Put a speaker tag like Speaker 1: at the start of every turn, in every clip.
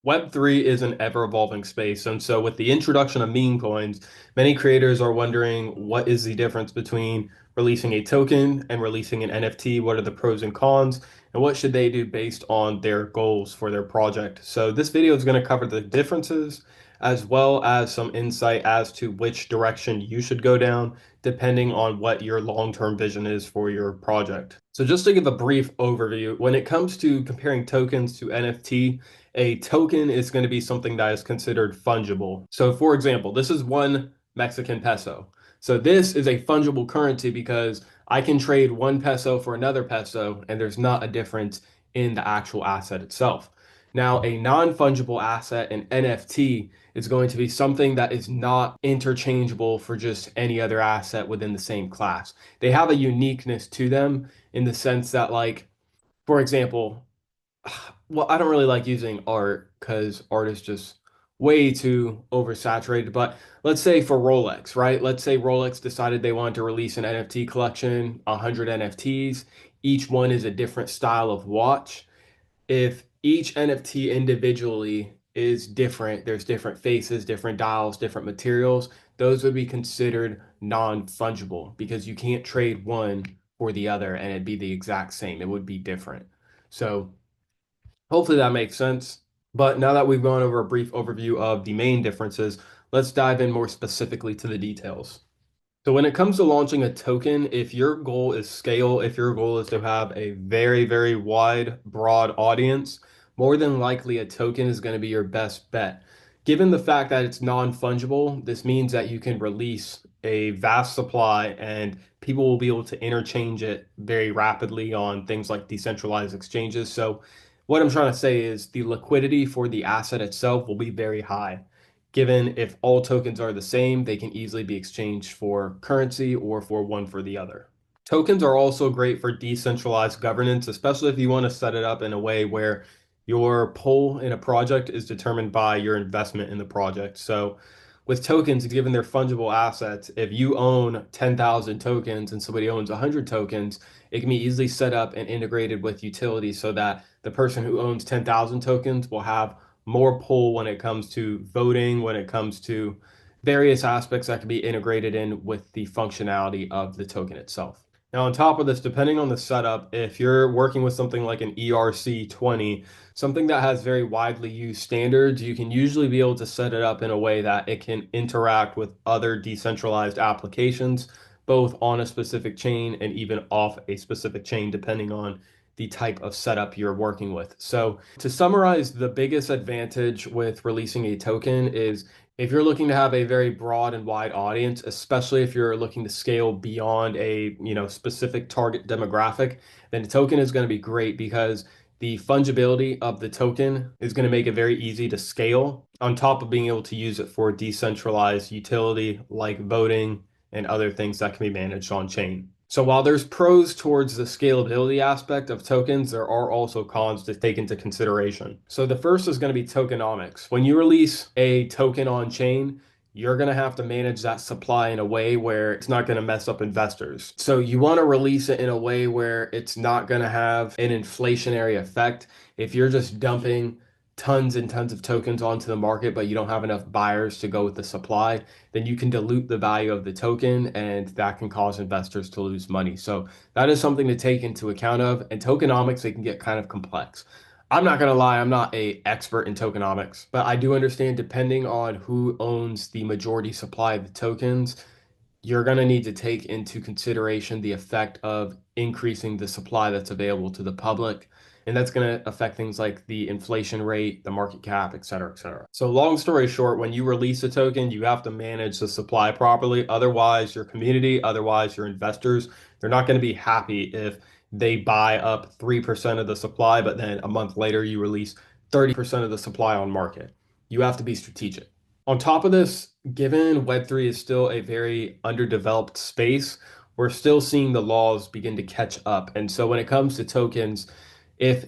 Speaker 1: Web3 is an ever-evolving space, and so with the introduction of meme coins, many creators are wondering what is the difference between releasing a token and releasing an NFT? What are the pros and cons, and what should they do based on their goals for their project? So this video is going to cover the differences as well as some insight as to which direction you should go down, depending on what your long-term vision is for your project. So just to give a brief overview, when it comes to comparing tokens to NFT, a token is going to be something that is considered fungible. So for example, this is one Mexican peso. So this is a fungible currency because I can trade one peso for another peso and there's not a difference in the actual asset itself. Now, a non-fungible asset, an NFT, is going to be something that is not interchangeable for just any other asset within the same class. They have a uniqueness to them in the sense that, like, for example, well, I don't really like using art because art is just way too oversaturated. But let's say for Rolex, right? Let's say Rolex decided they wanted to release an NFT collection, 100 NFTs. Each one is a different style of watch. If each NFT individually is different, there's different faces, different dials, different materials, those would be considered non-fungible because you can't trade one for the other and it'd be the exact same. It would be different. So hopefully that makes sense. But now that we've gone over a brief overview of the main differences, let's dive in more specifically to the details. So when it comes to launching a token, if your goal is scale, if your goal is to have a very, very wide, broad audience, more than likely a token is going to be your best bet. Given the fact that it's non-fungible, this means that you can release a vast supply and people will be able to interchange it very rapidly on things like decentralized exchanges. So what I'm trying to say is the liquidity for the asset itself will be very high. Given if all tokens are the same, they can easily be exchanged for currency or for one for the other. Tokens are also great for decentralized governance, especially if you want to set it up in a way where your pull in a project is determined by your investment in the project. So with tokens, given they're fungible assets, if you own 10,000 tokens and somebody owns 100 tokens, it can be easily set up and integrated with utilities so that the person who owns 10,000 tokens will have more pull when it comes to voting, when it comes to various aspects that can be integrated in with the functionality of the token itself. Now, on top of this, depending on the setup, if you're working with something like an ERC20, something that has very widely used standards, you can usually be able to set it up in a way that it can interact with other decentralized applications, both on a specific chain and even off a specific chain, depending on the type of setup you're working with. So to summarize, the biggest advantage with releasing a token is if you're looking to have a very broad and wide audience, especially if you're looking to scale beyond a, specific target demographic, then a token is going to be great because the fungibility of the token is going to make it very easy to scale on top of being able to use it for decentralized utility like voting and other things that can be managed on chain. So while there's pros towards the scalability aspect of tokens, there are also cons to take into consideration. So the first is going to be tokenomics. When you release a token on chain, you're going to have to manage that supply in a way where it's not going to mess up investors. So you want to release it in a way where it's not going to have an inflationary effect. If you're just dumping tons and tons of tokens onto the market, but you don't have enough buyers to go with the supply, then you can dilute the value of the token and that can cause investors to lose money. So that is something to take into account of. And tokenomics, they can get kind of complex. I'm not going to lie, I'm not an expert in tokenomics, but I do understand depending on who owns the majority supply of the tokens, you're going to need to take into consideration the effect of increasing the supply that's available to the public. And that's going to affect things like the inflation rate, the market cap, et cetera, et cetera. So long story short, when you release a token, you have to manage the supply properly. Otherwise, your community, otherwise your investors, they're not going to be happy if they buy up 3% of the supply, but then a month later you release 30% of the supply on market. You have to be strategic. On top of this, given Web3 is still a very underdeveloped space, we're still seeing the laws begin to catch up. And so when it comes to tokens, if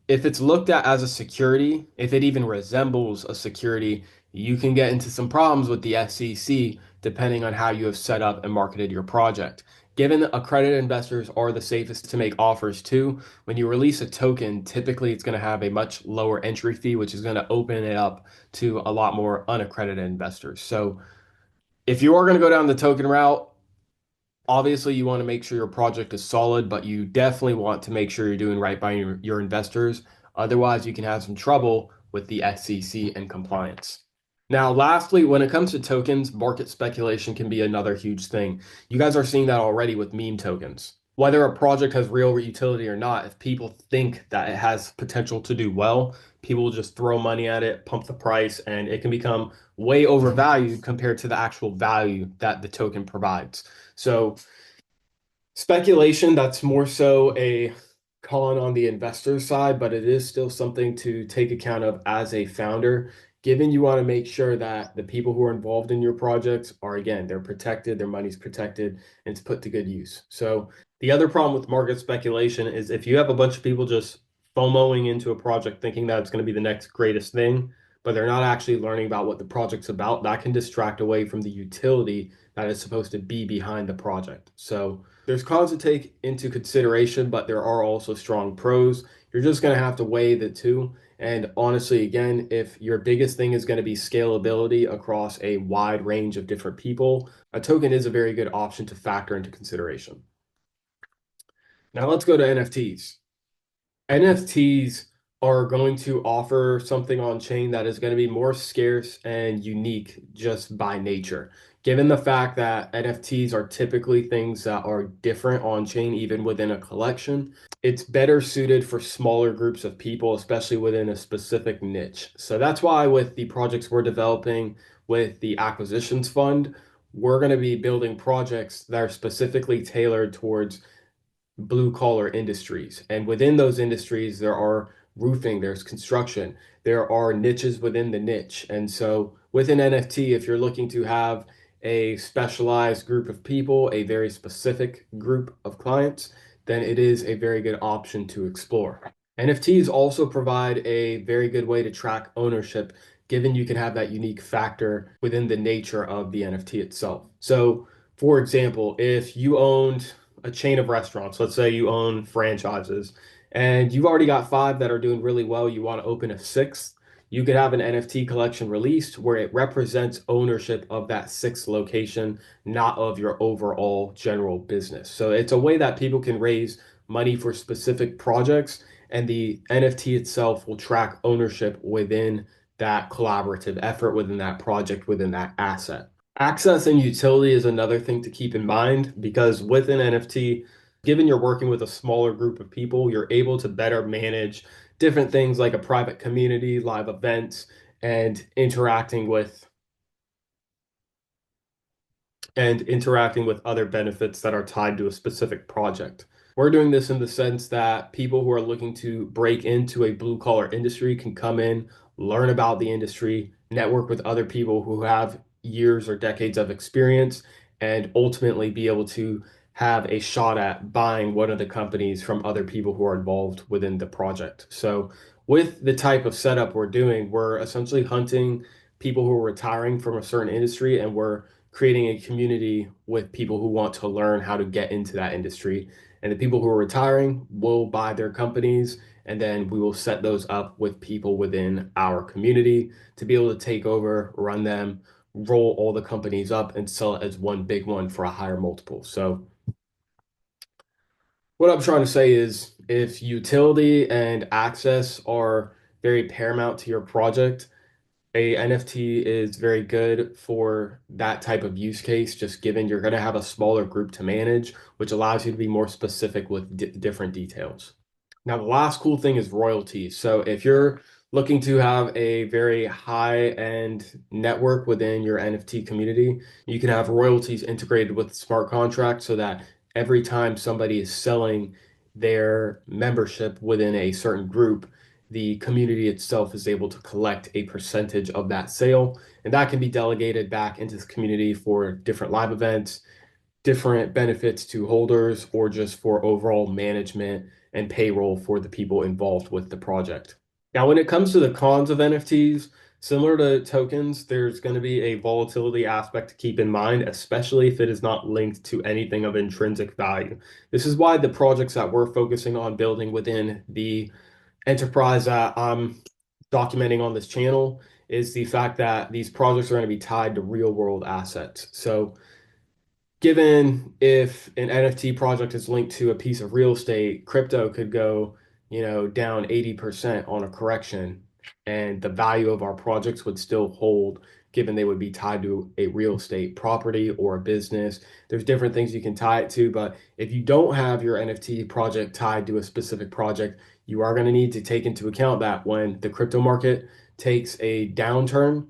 Speaker 1: it's looked at as a security, if it even resembles a security, you can get into some problems with the SEC depending on how you have set up and marketed your project. Given that accredited investors are the safest to make offers to, when you release a token, typically it's going to have a much lower entry fee, which is going to open it up to a lot more unaccredited investors. So if you are going to go down the token route, obviously you want to make sure your project is solid, but you definitely want to make sure you're doing right by your investors. Otherwise, you can have some trouble with the SEC and compliance. Now, lastly, when it comes to tokens, market speculation can be another huge thing. You guys are seeing that already with meme tokens. Whether a project has real utility or not, if people think that it has potential to do well, people will just throw money at it, pump the price, and it can become way overvalued compared to the actual value that the token provides. So speculation, that's more so a con on the investor side, but it is still something to take account of as a founder, given you want to make sure that the people who are involved in your projects are, again, they're protected, their money's protected, and it's put to good use. So the other problem with market speculation is if you have a bunch of people just FOMOing into a project thinking that it's going to be the next greatest thing, but they're not actually learning about what the project's about, that can distract away from the utility that is supposed to be behind the project. So there's cons to take into consideration, but there are also strong pros. You're just going to have to weigh the two. And honestly, again, if your biggest thing is going to be scalability across a wide range of different people, a token is a very good option to factor into consideration. Now let's go to NFTs. NFTs are going to offer something on chain that is going to be more scarce and unique just by nature. Given the fact that NFTs are typically things that are different on chain, even within a collection, it's better suited for smaller groups of people, especially within a specific niche. So that's why with the projects we're developing with the acquisitions fund, we're going to be building projects that are specifically tailored towards blue collar industries. And within those industries, there are roofing, there's construction, there are niches within the niche. And so with an NFT, if you're looking to have a specialized group of people, a very specific group of clients, then it is a very good option to explore. NFTs also provide a very good way to track ownership, given you can have that unique factor within the nature of the NFT itself. So, for example, if you owned a chain of restaurants, let's say you own franchises, and you've already got five that are doing really well, you want to open a sixth, you could have an NFT collection released where it represents ownership of that sixth location, not of your overall general business. So it's a way that people can raise money for specific projects, and the NFT itself will track ownership within that collaborative effort, within that project, within that asset. Access and utility is another thing to keep in mind because with an NFT, given you're working with a smaller group of people, you're able to better manage different things like a private community, live events, and interacting with other benefits that are tied to a specific project. We're doing this in the sense that people who are looking to break into a blue collar industry can come in, learn about the industry, network with other people who have years or decades of experience, and ultimately be able to have a shot at buying one of the companies from other people who are involved within the project. So, with the type of setup we're doing, we're essentially hunting people who are retiring from a certain industry and we're creating a community with people who want to learn how to get into that industry. And the people who are retiring will buy their companies, and then we will set those up with people within our community to be able to take over, run them, roll all the companies up, and sell it as one big one for a higher multiple. So, what I'm trying to say is if utility and access are very paramount to your project, a NFT is very good for that type of use case, just given you're going to have a smaller group to manage, which allows you to be more specific with different details. Now, the last cool thing is royalties. So if you're looking to have a very high-end network within your NFT community, you can have royalties integrated with smart contracts so that every time somebody is selling their membership within a certain group, the community itself is able to collect a percentage of that sale. And that can be delegated back into the community for different live events, different benefits to holders, or just for overall management and payroll for the people involved with the project. Now, when it comes to the cons of NFTs, Similar to tokens, there's going to be a volatility aspect to keep in mind, especially if it is not linked to anything of intrinsic value. This is why the projects that we're focusing on building within the enterprise that I'm documenting on this channel is the fact that these projects are going to be tied to real world assets. So given if an NFT project is linked to a piece of real estate, crypto could go, down 80% on a correction, and the value of our projects would still hold, given they would be tied to a real estate property or a business. There's different things you can tie it to, but if you don't have your NFT project tied to a specific project, you are going to need to take into account that when the crypto market takes a downturn,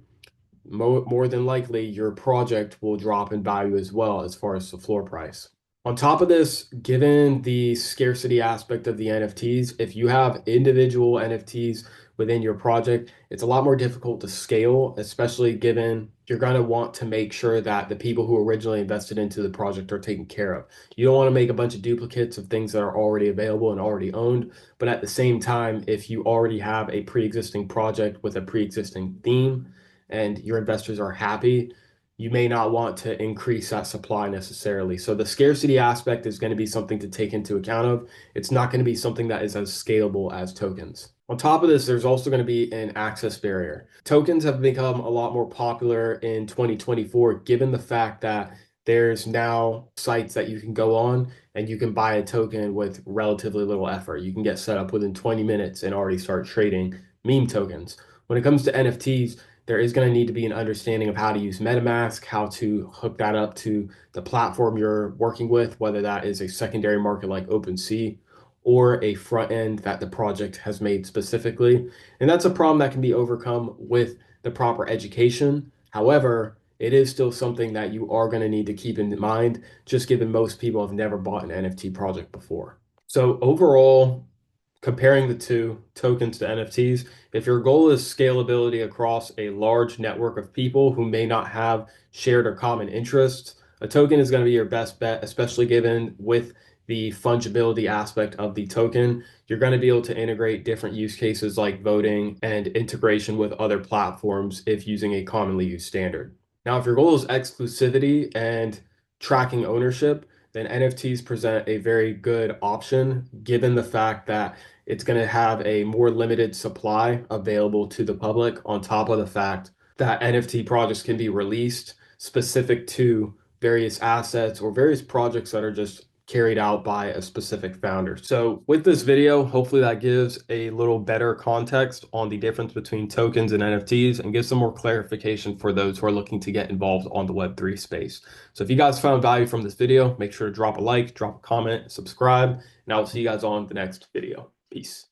Speaker 1: more than likely your project will drop in value as well as far as the floor price. On top of this, given the scarcity aspect of the NFTs, if you have individual NFTs within your project, it's a lot more difficult to scale, especially given you're going to want to make sure that the people who originally invested into the project are taken care of. You don't want to make a bunch of duplicates of things that are already available and already owned, but at the same time, if you already have a pre-existing project with a pre-existing theme and your investors are happy, you may not want to increase that supply necessarily. So the scarcity aspect is going to be something to take into account of. It's not going to be something that is as scalable as tokens. On top of this, there's also going to be an access barrier. Tokens have become a lot more popular in 2024, given the fact that there's now sites that you can go on and you can buy a token with relatively little effort. You can get set up within 20 minutes and already start trading meme tokens. When it comes to NFTs, there is going to need to be an understanding of how to use MetaMask, how to hook that up to the platform you're working with, whether that is a secondary market like OpenSea or a front end that the project has made specifically. And that's a problem that can be overcome with the proper education. However, it is still something that you are going to need to keep in mind, just given most people have never bought an NFT project before. So overall, comparing the two, tokens to NFTs, if your goal is scalability across a large network of people who may not have shared or common interests, a token is going to be your best bet, especially given with the fungibility aspect of the token. You're going to be able to integrate different use cases like voting and integration with other platforms if using a commonly used standard. Now, if your goal is exclusivity and tracking ownership, then NFTs present a very good option given the fact that it's going to have a more limited supply available to the public, on top of the fact that NFT projects can be released specific to various assets or various projects that are just carried out by a specific founder. So with this video, hopefully that gives a little better context on the difference between tokens and NFTs and gives some more clarification for those who are looking to get involved on the Web3 space. So if you guys found value from this video, make sure to drop a like, drop a comment, subscribe, and I will see you guys on the next video. Peace.